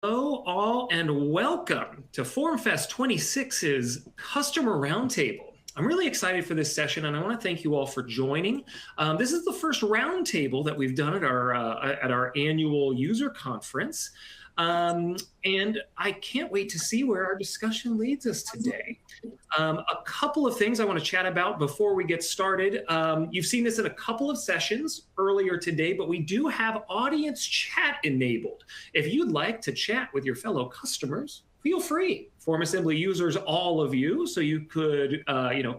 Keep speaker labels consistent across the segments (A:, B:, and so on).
A: Hello, all, and welcome to FormFest 26's Customer Roundtable. I'm really excited for this session, and I want to thank you all for joining. This is the first roundtable that we've done at our annual user conference, and I can't wait to see where our discussion leads us today. A couple of things I want to chat about before we get started. You've seen this in a couple of sessions earlier today, but we do have audience chat enabled. If you'd like to chat with your fellow customers, feel free. FormAssembly users, all of you, so you could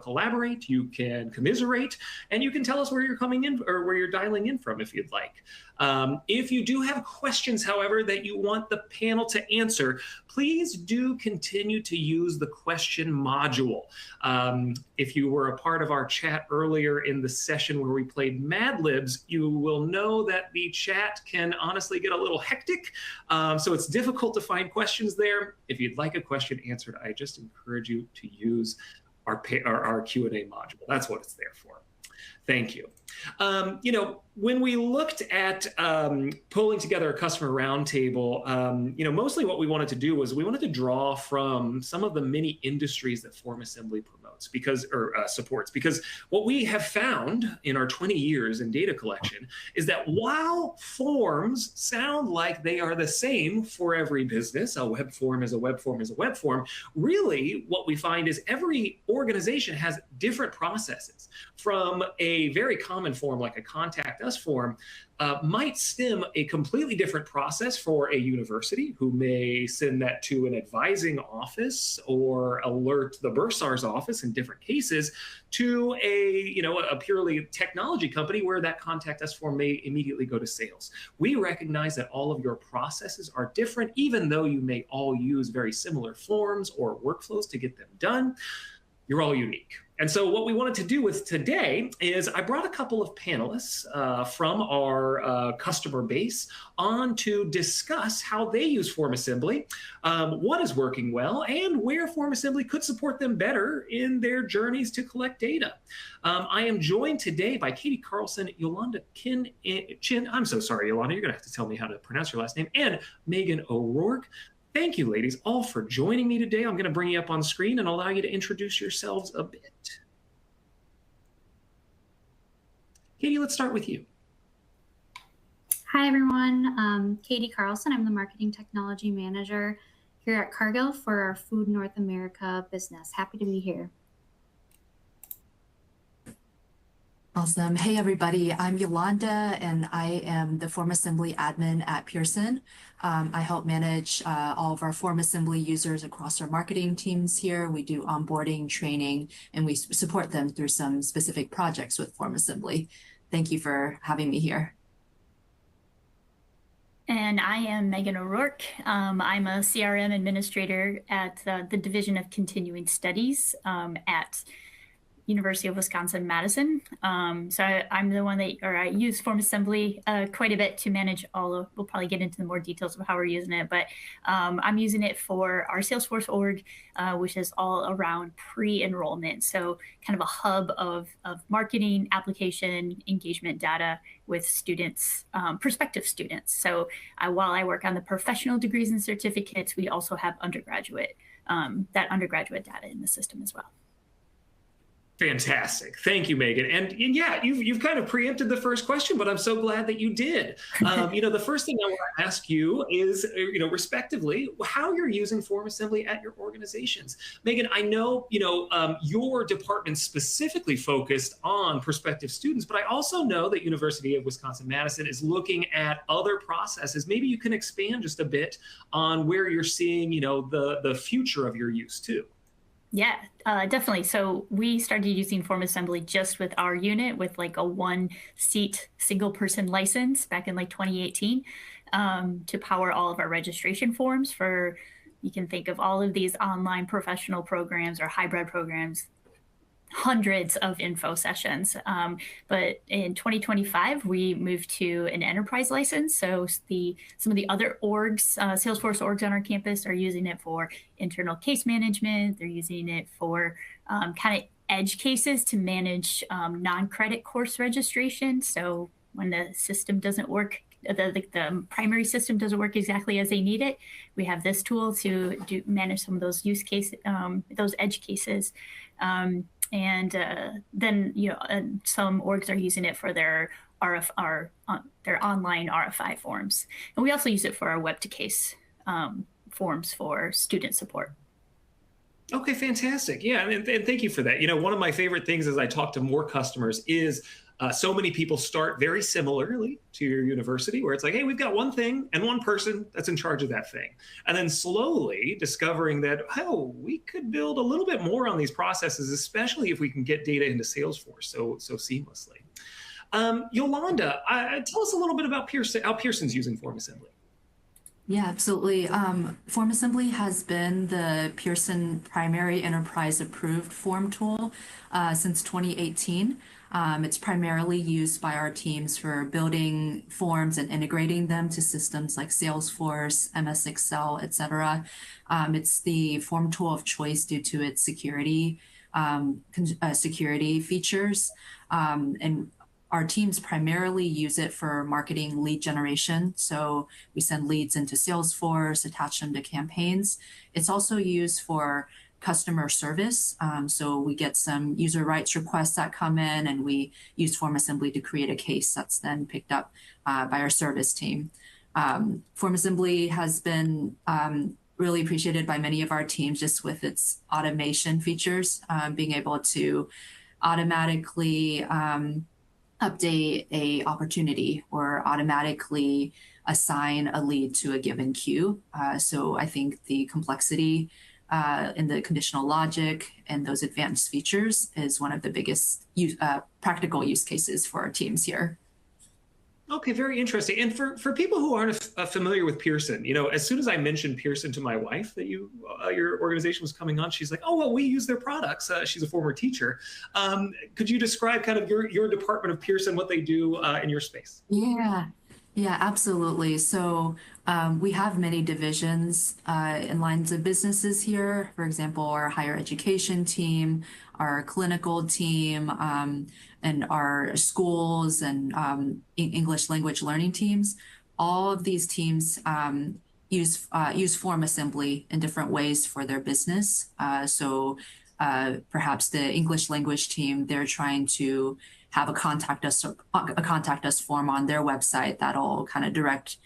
A: collaborate, you can commiserate, and you can tell us where you're coming in or where you're dialing in from if you'd like. If you do have questions, however, that you want the panel to answer, please do continue to use the question module. If you were a part of our chat earlier in the session where we played Mad Libs, you will know that the chat can honestly get a little hectic, so it's difficult to find questions there. If you'd like a question answered, I just encourage you to use our Q&A module. That's what it's there for. Thank you. When we looked at pulling together a customer roundtable, mostly what we wanted to do was we wanted to draw from some of the many industries that FormAssembly promotes supports. Because what we have found in our 20 years in data collection is that while forms sound like they are the same for every business, a web form is a web form is a web form, really what we find is every organization has different processes. From a very common form like a contact us form might stem a completely different process for a university who may send that to an advising office or alert the bursar's office in different cases to a purely technology company where that contact us form may immediately go to sales. We recognize that all of your processes are different, even though you may all use very similar forms or workflows to get them done. You're all unique. And so what we wanted to do with today is I brought a couple of panelists from our customer base on to discuss how they use FormAssembly, what is working well, and where FormAssembly could support them better in their journeys to collect data. I am joined today by Katie Carlson, Yolanda Chin, I'm so sorry, Yolanda, you're gonna have to tell me how to pronounce your last name, and Megan O'Rourke. Thank you, ladies, all for joining me today. I'm going to bring you up on screen and allow you to introduce yourselves a bit. Katie, let's start with you.
B: Hi, everyone. Katie Carlson. I'm the Marketing Technology Manager here at Cargill for our Food North America business. Happy to be here.
C: Awesome. Hey, everybody. I'm Yolanda, and I am the FormAssembly admin at Pearson. I help manage all of our FormAssembly users across our marketing teams here. We do onboarding, training, and we support them through some specific projects with FormAssembly. Thank you for having me here.
D: And I am Megan O'Rourke. I'm a CRM administrator at the Division of Continuing Studies at University of Wisconsin-Madison. So I'm the one I use FormAssembly quite a bit to manage we'll probably get into the more details of how we're using it, but I'm using it for our Salesforce org, which is all around pre-enrollment. So kind of a hub of marketing, application, engagement data with students, prospective students. So while I work on the professional degrees and certificates, we also have undergraduate data in the system as well.
A: Fantastic. Thank you, Megan. And yeah, you've kind of preempted the first question, but I'm so glad that you did. The first thing I want to ask you is, respectively, how you're using FormAssembly at your organizations. Megan, I know, your department specifically focused on prospective students, but I also know that University of Wisconsin-Madison is looking at other processes. Maybe you can expand just a bit on where you're seeing, the future of your use too.
D: Yeah, definitely. So we started using FormAssembly just with our unit with like a 1-seat single person license back in like 2018 to power all of our registration forms you can think of all of these online professional programs or hybrid programs, hundreds of info sessions. But in 2025, we moved to an enterprise license. So some of the other orgs, Salesforce orgs on our campus are using it for internal case management. They're using it for kind of edge cases to manage non-credit course registration. So when the system doesn't work, the primary system doesn't work exactly as they need it, we have this tool to manage some of those use cases, those edge cases. Then, some orgs are using it for their their online RFI forms. And we also use it for our web to case forms for student support.
A: Okay, fantastic. Yeah, and thank you for that. One of my favorite things as I talk to more customers is so many people start very similarly to your university, where it's like, hey, we've got one thing and one person that's in charge of that thing. And then slowly discovering that, oh, we could build a little bit more on these processes, especially if we can get data into Salesforce so seamlessly. Yolanda, tell us a little bit about Pearson, how Pearson's using FormAssembly.
C: Yeah, absolutely. FormAssembly has been the Pearson primary enterprise approved form tool since 2018. It's primarily used by our teams for building forms and integrating them to systems like Salesforce, MS Excel, etc. It's the form tool of choice due to its security features. And our teams primarily use it for marketing lead generation. So we send leads into Salesforce, attach them to campaigns. It's also used for customer service. So we get some user rights requests that come in, and we use FormAssembly to create a case that's then picked up by our service team. FormAssembly has been really appreciated by many of our teams just with its automation features, being able to automatically update a opportunity or automatically assign a lead to a given queue. So I think the complexity in the conditional logic and those advanced features is one of the biggest practical use cases for our teams here.
A: Okay, very interesting. And for people who aren't familiar with Pearson, as soon as I mentioned Pearson to my wife that your organization was coming on, she's like, oh, well, we use their products. She's a former teacher. Could you describe kind of your department of Pearson, what they do in your space?
C: Yeah, absolutely. So we have many divisions and lines of businesses here. For example, our higher education team, our clinical team, and our schools and English language learning teams. All of these teams use FormAssembly in different ways for their business. So perhaps the English language team, they're trying to have a contact us form on their website that'll kind of direct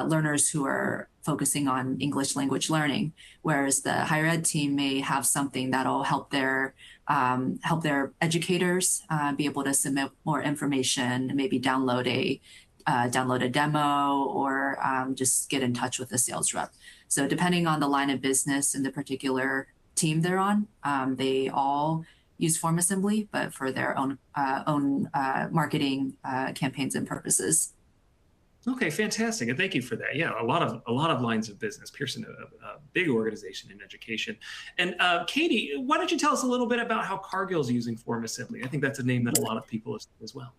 C: learners who are focusing on English language learning, whereas the higher ed team may have something that'll help their educators be able to submit more information, maybe download a demo, or just get in touch with a sales rep. So depending on the line of business and the particular team they're on, they all use FormAssembly, but for their own marketing campaigns and purposes.
A: Okay, fantastic, and thank you for that. Yeah, a lot of lines of business. Pearson, a big organization in education. And Katie, why don't you tell us a little bit about how Cargill's using FormAssembly? I think that's a name that a lot of people have seen as well.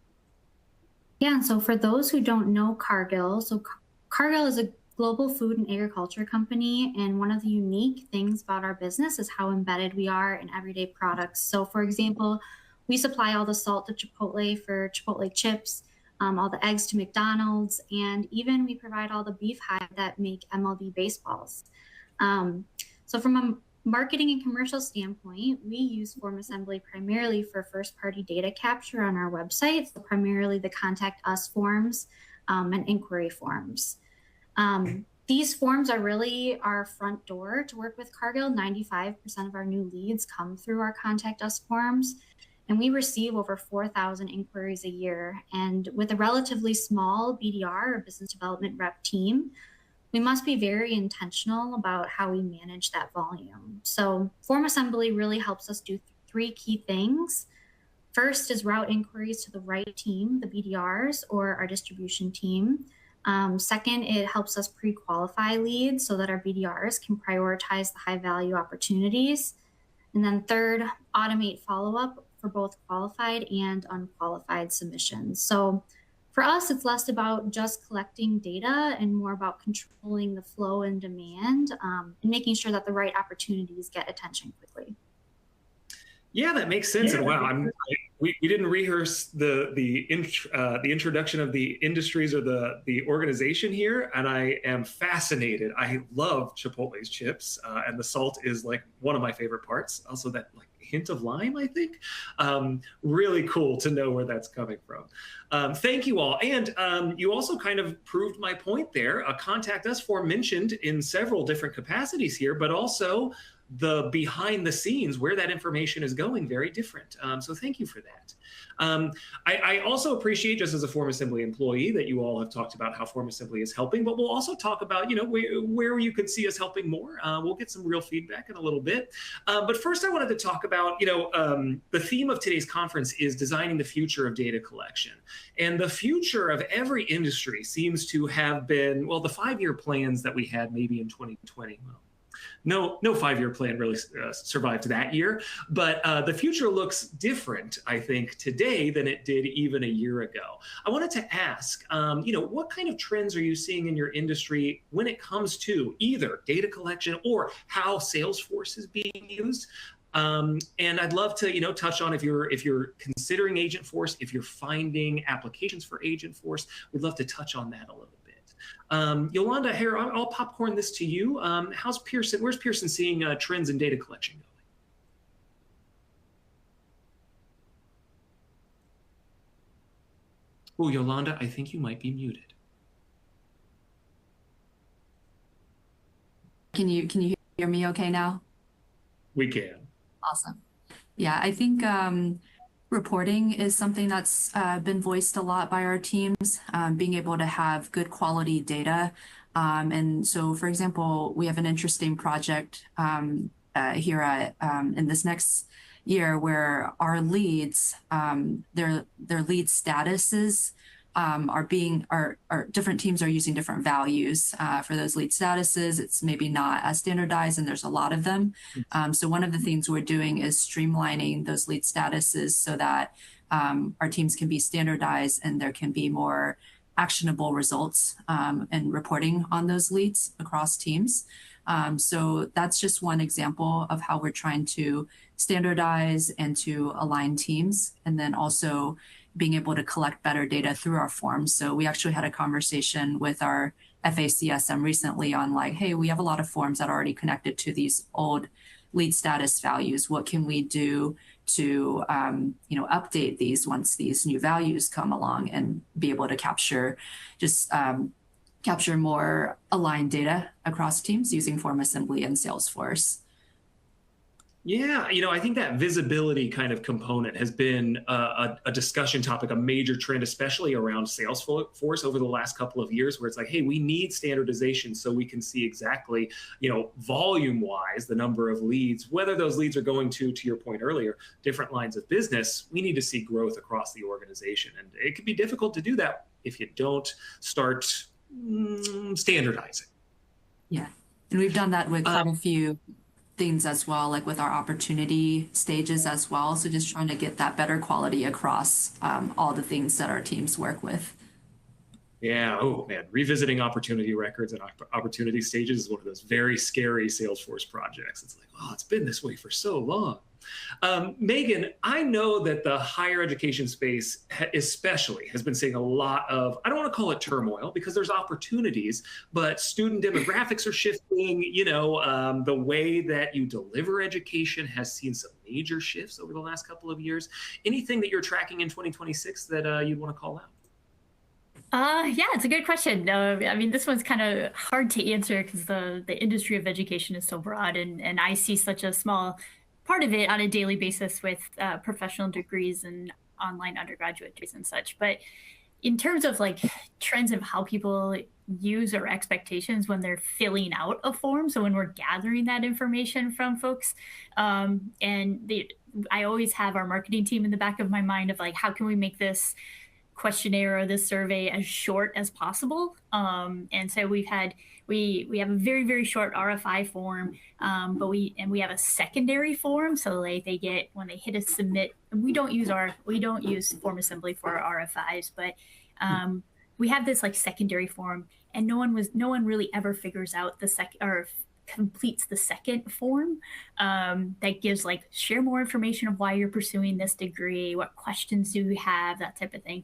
B: Yeah, and so for those who don't know Cargill, so Cargill is a global food and agriculture company, and one of the unique things about our business is how embedded we are in everyday products. So for example, we supply all the salt to Chipotle for Chipotle chips, all the eggs to McDonald's, and even we provide all the beef hides that make MLB baseballs. So from a marketing and commercial standpoint, we use FormAssembly primarily for first-party data capture on our website, so primarily the Contact Us forms and inquiry forms. These forms are really our front door to work with Cargill. 95% of our new leads come through our Contact Us forms, and we receive over 4,000 inquiries a year. And with a relatively small BDR, or business development rep team, we must be very intentional about how we manage that volume. So FormAssembly really helps us do three key things. First is route inquiries to the right team, the BDRs or our distribution team. Second, it helps us pre-qualify leads so that our BDRs can prioritize the high-value opportunities. And then third, automate follow-up for both qualified and unqualified submissions. So for us, it's less about just collecting data and more about controlling the flow and demand and making sure that the right opportunities get attention quickly.
A: Yeah, that makes sense. And wow, we didn't rehearse the introduction of the industries or the organization here, and I am fascinated. I love Chipotle's chips, and the salt is like one of my favorite parts. Also, that like hint of lime, I think. Really cool to know where that's coming from. Thank you all, and you also kind of proved my point there. Contact Us Form mentioned in several different capacities here, but also the behind the scenes where that information is going, very different. So thank you for that. I also appreciate, just as a FormAssembly employee, that you all have talked about how FormAssembly is helping, but we'll also talk about, where you could see us helping more. We'll get some real feedback in a little bit. But first I wanted to talk about, the theme of today's conference is designing the future of data collection. And the future of every industry seems to have been, well, the 5-year plans that we had maybe in 2020, well, no 5-year plan really survived that year, but the future looks different, I think, today than it did even a year ago. I wanted to ask, what kind of trends are you seeing in your industry when it comes to either data collection or how Salesforce is being used? And I'd love to, touch on if you're considering Agentforce, if you're finding applications for Agentforce, we'd love to touch on that a little bit. Yolanda, here, I'll popcorn this to you. How's Pearson? Where's Pearson seeing trends in data collection going? Oh, Yolanda, I think you might be muted.
C: Can you hear me okay now?
A: We can.
C: Awesome. Yeah, I think reporting is something that's been voiced a lot by our teams, being able to have good quality data. And so, for example, we have an interesting project here at in this next year where our leads, their lead statuses are different teams are using different values for those lead statuses. It's maybe not as standardized, and there's a lot of them. So one of the things we're doing is streamlining those lead statuses so that our teams can be standardized and there can be more actionable results and reporting on those leads across teams. So that's just one example of how we're trying to standardize and to align teams, and then also being able to collect better data through our forms. So we actually had a conversation with our FACSM recently on like, hey, we have a lot of forms that are already connected to these old lead status values. What can we do to update these once these new values come along and be able to capture more aligned data across teams using FormAssembly and Salesforce?
A: Yeah, I think that visibility kind of component has been a discussion topic, a major trend, especially around Salesforce over the last couple of years, where it's like, hey, we need standardization so we can see exactly, volume-wise, the number of leads, whether those leads are going to your point earlier, different lines of business. We need to see growth across the organization. And it can be difficult to do that if you don't start standardizing.
C: Yeah, and we've done that with quite a few things as well, like with our opportunity stages as well. So just trying to get that better quality across all the things that our teams work with.
A: Yeah. Oh man, revisiting opportunity records and opportunity stages is one of those very scary Salesforce projects. It's like, oh, it's been this way for so long. Megan, I know that the higher education space especially has been seeing a lot of, I don't want to call it turmoil because there's opportunities, but student demographics are shifting. The way that you deliver education has seen some major shifts over the last couple of years. Anything that you're tracking in 2026 that you'd want to call out?
D: Yeah, it's a good question. This one's kind of hard to answer because the industry of education is so broad, and I see such a small part of it on a daily basis with professional degrees and online undergraduate degrees and such. But in terms of like trends of how people use or expectations when they're filling out a form, so when we're gathering that information from folks, I always have our marketing team in the back of my mind of like, how can we make this questionnaire or this survey as short as possible? And so we have a very, very short RFI form, but we have a secondary form. So like when they hit a submit, and we don't use FormAssembly for our RFIs, but we have this like secondary form, and no one really ever figures out completes the second form that gives like share more information of why you're pursuing this degree, what questions do you have, that type of thing.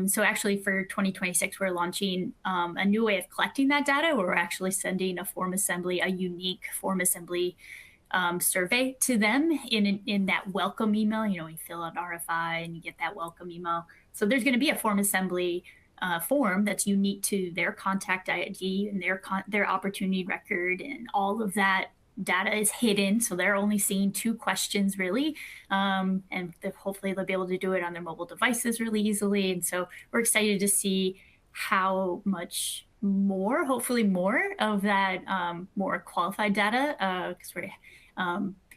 D: So actually for 2026, we're launching a new way of collecting that data where we're actually sending a unique FormAssembly survey to them in that welcome email. You fill out RFI and you get that welcome email. So there's going to be a FormAssembly form that's unique to their contact ID and their opportunity record, and all of that data is hidden, so they're only seeing 2 questions really, and hopefully they'll be able to do it on their mobile devices really easily. And so we're excited to see how much more, hopefully more of that more qualified data, because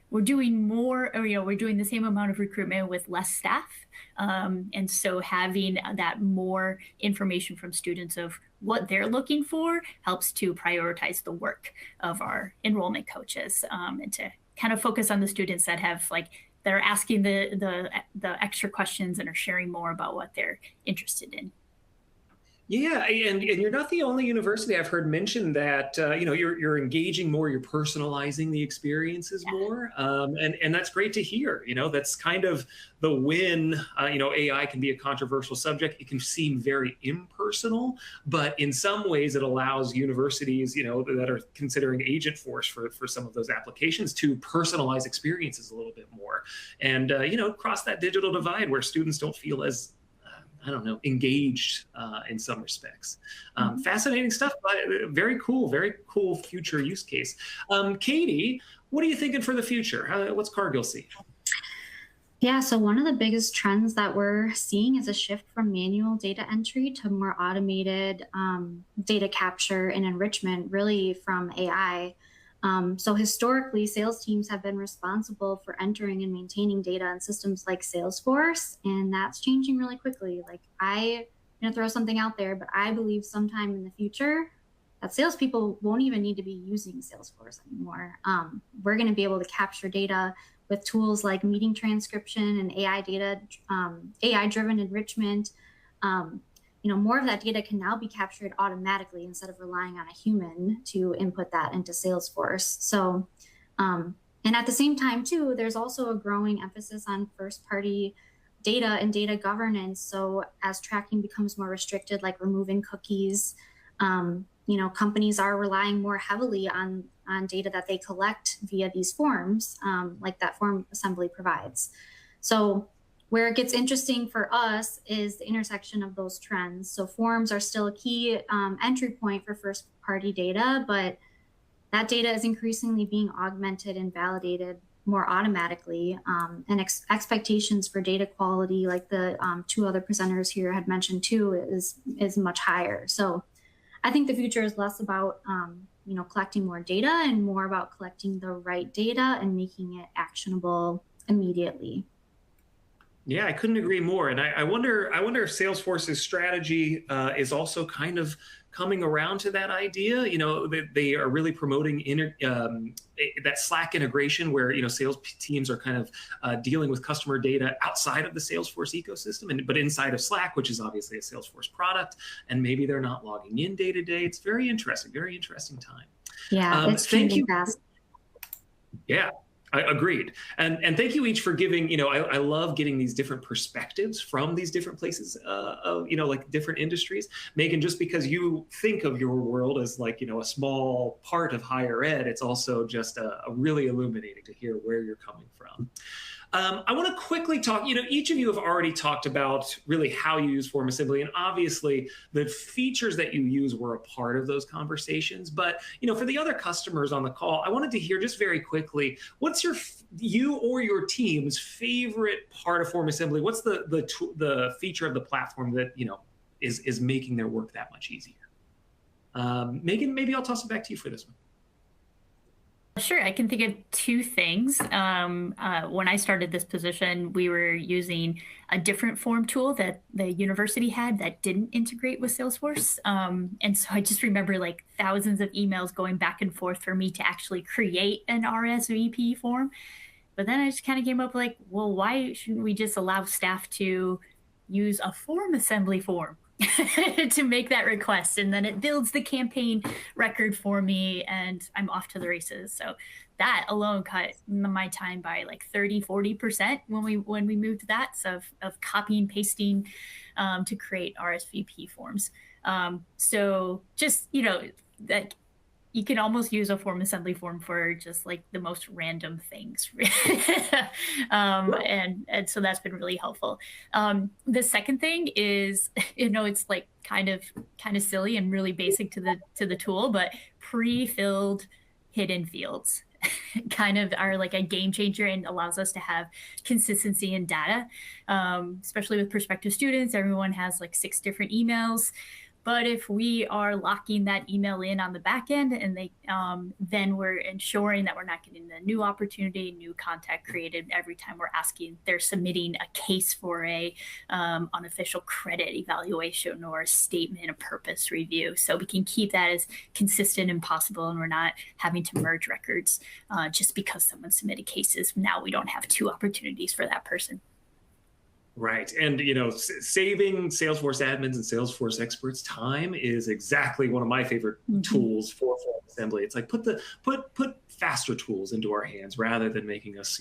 D: we're doing more, or, we're doing the same amount of recruitment with less staff. And so having that more information from students of what they're looking for helps to prioritize the work of our enrollment coaches, and to kind of focus on the students that are asking the extra questions and are sharing more about what they're interested in.
A: Yeah, and you're not the only university I've heard mention that you're engaging more, you're personalizing the experiences more, and that's great to hear. That's kind of the win. AI can be a controversial subject. It can seem very impersonal, but in some ways it allows universities that are considering Agentforce for some of those applications to personalize experiences a little bit more, and cross that digital divide where students don't feel as engaged in some respects. Fascinating stuff, but very cool future use case. Katie, what are you thinking for the future? What's Cargill see?
B: Yeah, so one of the biggest trends that we're seeing is a shift from manual data entry to more automated data capture and enrichment, really from AI. So historically, sales teams have been responsible for entering and maintaining data in systems like Salesforce, and that's changing really quickly. I'm going to throw something out there, but I believe sometime in the future that salespeople won't even need to be using Salesforce anymore. We're going to be able to capture data with tools like meeting transcription and AI-driven enrichment. More of that data can now be captured automatically instead of relying on a human to input that into Salesforce. So, and at the same time too, there's also a growing emphasis on first-party data and data governance. So as tracking becomes more restricted, like removing cookies, companies are relying more heavily on data that they collect via these forms, like that FormAssembly provides. So where it gets interesting for us is the intersection of those trends. So forms are still a key entry point for first-party data, but that data is increasingly being augmented and validated more automatically. And expectations for data quality, like the 2 other presenters here had mentioned too, is much higher. So I think the future is less about collecting more data and more about collecting the right data and making it actionable immediately.
A: Yeah, I couldn't agree more. And I wonder if Salesforce's strategy is also kind of coming around to that idea. They are really promoting that Slack integration where sales teams are kind of dealing with customer data outside of the Salesforce ecosystem, but inside of Slack, which is obviously a Salesforce product, and maybe they're not logging in day to day. It's very interesting time.
B: Yeah, it's changing fast.
A: Yeah. Agreed. And thank you each for giving, I love getting these different perspectives from these different places of, like different industries. Megan, just because you think of your world as like, a small part of higher ed, it's also just a really illuminating to hear where you're coming from. I want to quickly talk, each of you have already talked about really how you use FormAssembly, and obviously the features that you use were a part of those conversations. But, for the other customers on the call, I wanted to hear just very quickly, what's you or your team's favorite part of FormAssembly? What's the feature of the platform that, is making their work that much easier? Megan, maybe I'll toss it back to you for this one.
D: Sure, I can think of 2 things. When I started this position, we were using a different form tool that the university had that didn't integrate with Salesforce. And so I just remember like thousands of emails going back and forth for me to actually create an RSVP form. But then I just kind of came up like, well, why shouldn't we just allow staff to use a FormAssembly form? to make that request, and then it builds the campaign record for me, and I'm off to the races. So that alone cut my time by like 30-40% when we moved that, so of copying pasting to create RSVP forms. So just, that you can almost use a FormAssembly form for just like the most random things. And so that's been really helpful. The second thing is, it's like kind of silly and really basic to the tool, but pre-filled hidden fields kind of are like a game changer and allows us to have consistency in data, especially with prospective students. Everyone has like 6 different emails. But if we are locking that email in on the back end, and then we're ensuring that we're not getting the new opportunity, new contact created every time they're submitting a case for a unofficial credit evaluation or a statement of purpose review. So we can keep that as consistent as possible, and we're not having to merge records just because someone submitted cases. Now we don't have 2 opportunities for that person.
A: Right. And, saving Salesforce admins and Salesforce experts time is exactly one of my favorite tools for FormAssembly. It's like put faster tools into our hands rather than making us,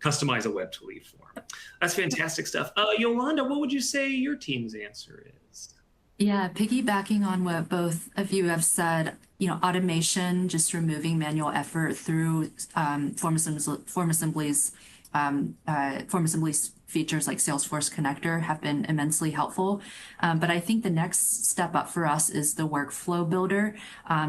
A: customize a web to lead form. That's fantastic stuff. Yolanda, what would you say your team's answer is?
C: Yeah, piggybacking on what both of you have said, automation, just removing manual effort through FormAssembly's features like Salesforce Connector have been immensely helpful. But I think the next step up for us is the workflow builder.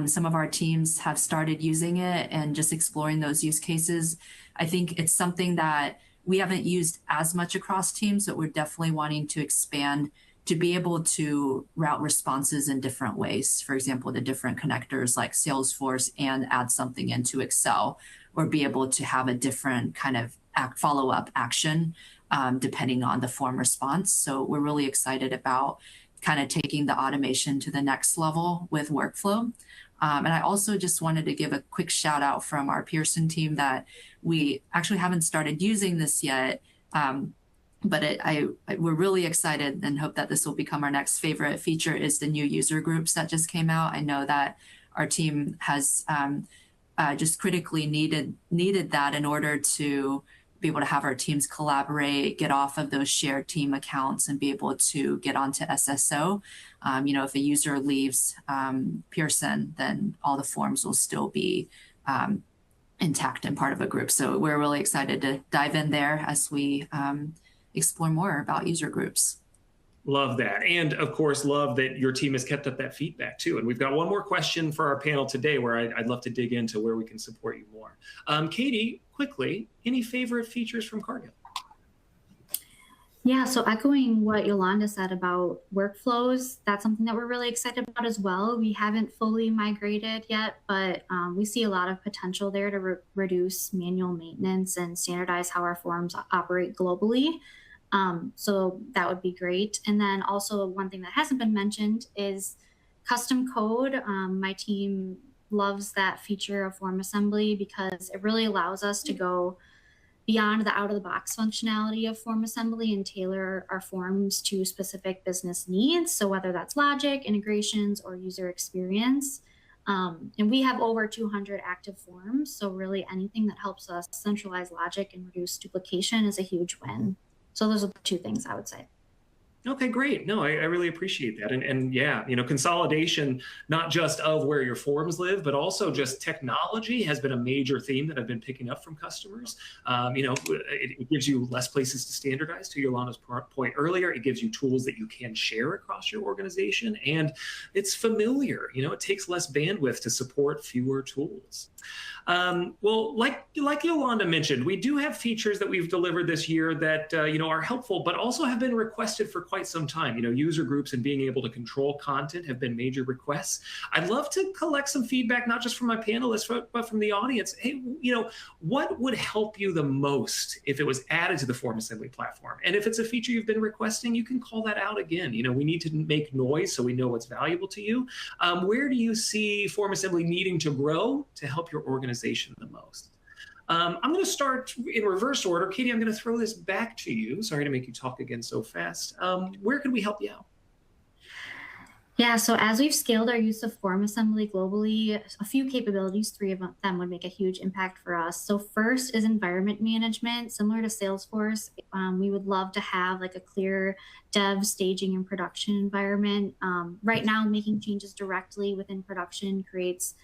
C: Some of our teams have started using it and just exploring those use cases. I think it's something that we haven't used as much across teams, but we're definitely wanting to expand to be able to route responses in different ways. For example, the different connectors like Salesforce, and add something into Excel, or be able to have a different kind of follow-up action depending on the form response. So we're really excited about kind of taking the automation to the next level with workflow. And I also just wanted to give a quick shout out from our Pearson team that we actually haven't started using this yet, but we're really excited and hope that this will become our next favorite feature, is the new user groups that just came out. I know that our team has just critically needed that in order to be able to have our teams collaborate, get off of those shared team accounts, and be able to get onto SSO. If a user leaves Pearson, then all the forms will still be intact and part of a group. So we're really excited to dive in there as we explore more about user groups.
A: Love that. And of course, love that your team has kept up that feedback too. And we've got one more question for our panel today where I'd love to dig into where we can support you more. Katie, quickly, any favorite features from Cargill?
B: Yeah, so echoing what Yolanda said about workflows, that's something that we're really excited about as well. We haven't fully migrated yet, but we see a lot of potential there to reduce manual maintenance and standardize how our forms operate globally. So that would be great. And then also one thing that hasn't been mentioned is custom code. My team loves that feature of FormAssembly because it really allows us to go beyond the out-of-the-box functionality of FormAssembly and tailor our forms to specific business needs. So whether that's logic, integrations, or user experience. And we have over 200 active forms. So really anything that helps us centralize logic and reduce duplication is a huge win. So those are the 2 things I would say.
A: Okay, great. No, I really appreciate that. And yeah, consolidation, not just of where your forms live, but also just technology has been a major theme that I've been picking up from customers. It gives you less places to standardize, to Yolanda's point earlier. It gives you tools that you can share across your organization, and it's familiar. It takes less bandwidth to support fewer tools. Well, like Yolanda mentioned, we do have features that we've delivered this year that are helpful, but also have been requested for quite some time. User groups and being able to control content have been major requests. I'd love to collect some feedback, not just from my panelists, but from the audience. Hey, what would help you the most if it was added to the FormAssembly platform? And if it's a feature you've been requesting, you can call that out again. We need to make noise so we know what's valuable to you. Where do you see FormAssembly needing to grow to help your organization the most? I'm going to start in reverse order. Katie, I'm going to throw this back to you. Sorry to make you talk again so fast. Where can we help you out?
B: Yeah, so as we've scaled our use of FormAssembly globally, a few capabilities, three of them would make a huge impact for us. So first is environment management. Similar to Salesforce, we would love to have like a clear dev, staging, and production environment. Right now, making changes directly within production creates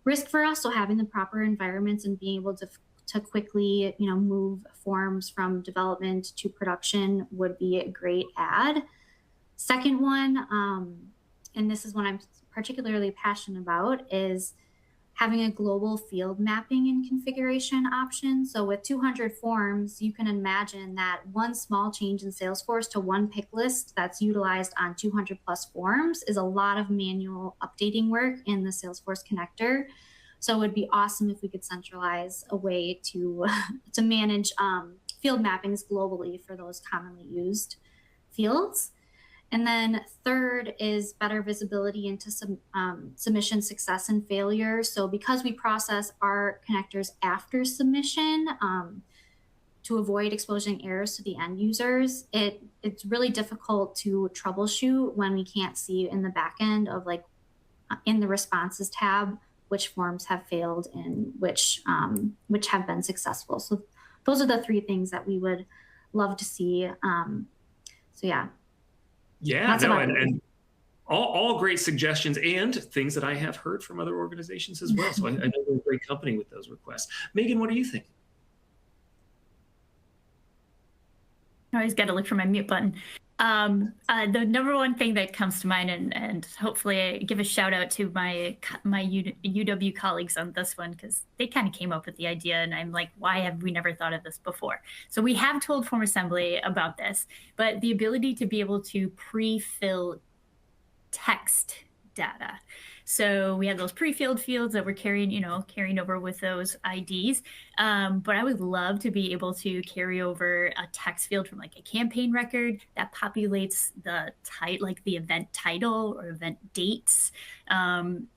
B: risk for us. So having the proper environments and being able to quickly, move forms from development to production would be a great add. Second one, and this is what I'm particularly passionate about, is having a global field mapping and configuration option. So with 200 forms, you can imagine that one small change in Salesforce to one pick list that's utilized on 200 plus forms is a lot of manual updating work in the Salesforce connector. So it would be awesome if we could centralize a way to to manage field mappings globally for those commonly used fields. And then third is better visibility into submission success and failure. So because we process our connectors after submission to avoid exposing errors to the end users, it's really difficult to troubleshoot when we can't see in the back end of like in the responses tab which forms have failed and which have been successful. So those are the three things that we would love to see. So yeah.
A: Yeah, no, and all great suggestions and things that I have heard from other organizations as well. So I know we're a great company with those requests. Megan, what do you think?
D: I always got to look for my mute button. The number one thing that comes to mind, and hopefully I give a shout out to my UW colleagues on this one, because they kind of came up with the idea, and I'm like, why have we never thought of this before? So we have told FormAssembly about this, but the ability to be able to pre-fill text data. So we have those pre-filled fields that we're carrying over with those IDs. But I would love to be able to carry over a text field from like a campaign record that populates the the event title or event dates, and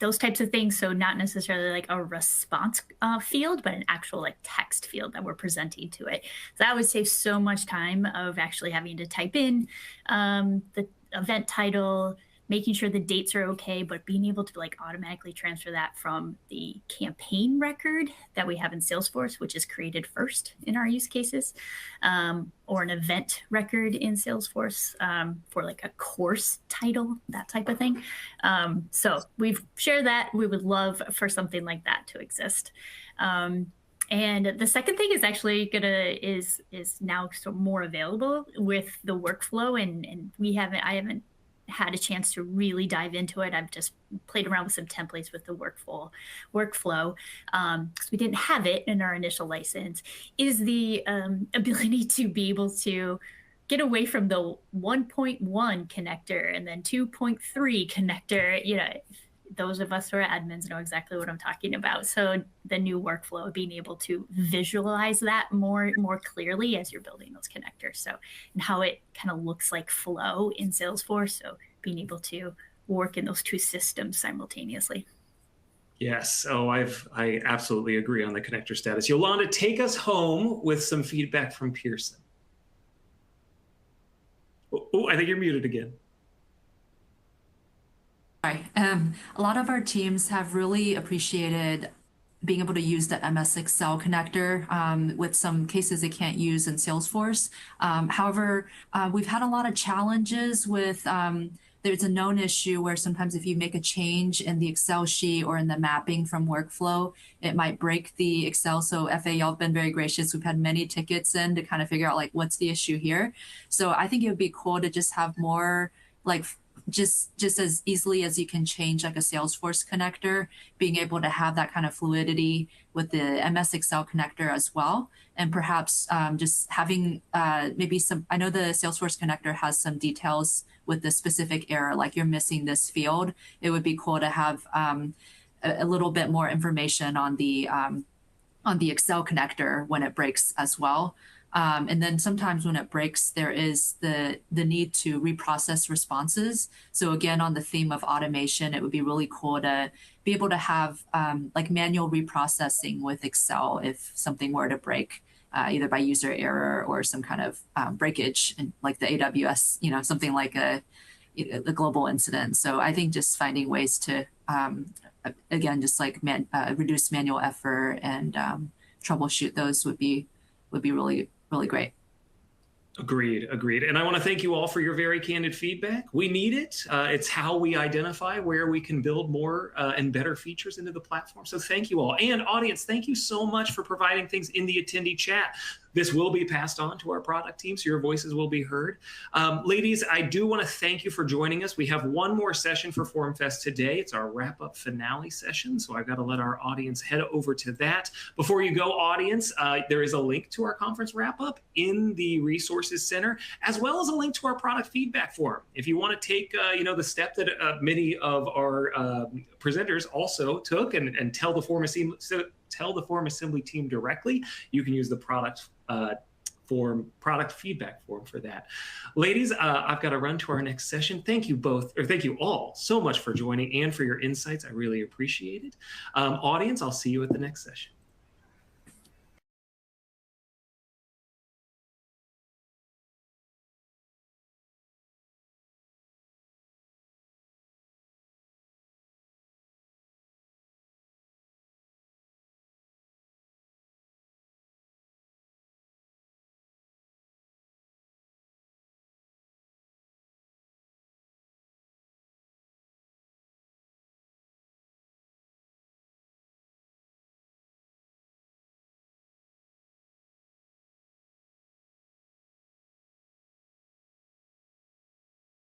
D: those types of things. So not necessarily like a response field, but an actual like text field that we're presenting to it. So that would save so much time of actually having to type in the event title, making sure the dates are okay, but being able to like automatically transfer that from the campaign record that we have in Salesforce, which is created first in our use cases, or an event record in Salesforce for like a course title, that type of thing. So we've shared that. We would love for something like that to exist. And the second thing is actually is now more available with the workflow, and I haven't had a chance to really dive into it. I've just played around with some templates with the workflow because we didn't have it in our initial license, is the ability to be able to get away from the 1.1 connector and then 2.3 connector. Those of us who are admins know exactly what I'm talking about. So the new workflow, being able to visualize that more clearly as you're building those connectors. So, and how it kind of looks like flow in Salesforce. So being able to work in those two systems simultaneously.
A: Yes. Oh, I absolutely agree on the connector status. Yolanda, take us home with some feedback from Pearson. Oh, I think you're muted again.
C: Right. A lot of our teams have really appreciated being able to use the MS Excel connector with some cases they can't use in Salesforce. However, we've had a lot of challenges with, there's a known issue where sometimes if you make a change in the Excel sheet or in the mapping from workflow, it might break the Excel. So FA, y'all have been very gracious. We've had many tickets in to kind of figure out like, what's the issue here? So I think it would be cool to just have more like just as easily as you can change like a Salesforce connector, being able to have that kind of fluidity with the MS Excel connector as well. And perhaps just having maybe some, I know the Salesforce connector has some details with the specific error, like you're missing this field. It would be cool to have a little bit more information on the Excel connector when it breaks as well. And then sometimes when it breaks, there is the need to reprocess responses. So again, on the theme of automation, it would be really cool to be able to have like manual reprocessing with Excel if something were to break, either by user error or some kind of breakage, and like the AWS, something like a the global incident. So I think just finding ways to, again, just like reduce manual effort and troubleshoot those would be really, really great.
A: Agreed. And I want to thank you all for your very candid feedback. We need it. It's how we identify where we can build more and better features into the platform. So thank you all. And audience, thank you so much for providing things in the attendee chat. This will be passed on to our product team, so your voices will be heard. Ladies, I do want to thank you for joining us. We have one more session for FormFest today. It's our wrap-up finale session, so I've got to let our audience head over to that. Before you go, audience, there is a link to our conference wrap-up in the Resources Center, as well as a link to our product feedback form. If you want to take the step that many of our presenters also took and tell the FormAssembly team directly, you can use the product feedback form for that. Ladies, I've got to run to our next session. Thank you all so much for joining and for your insights. I really appreciate it. Audience, I'll see you at the next session.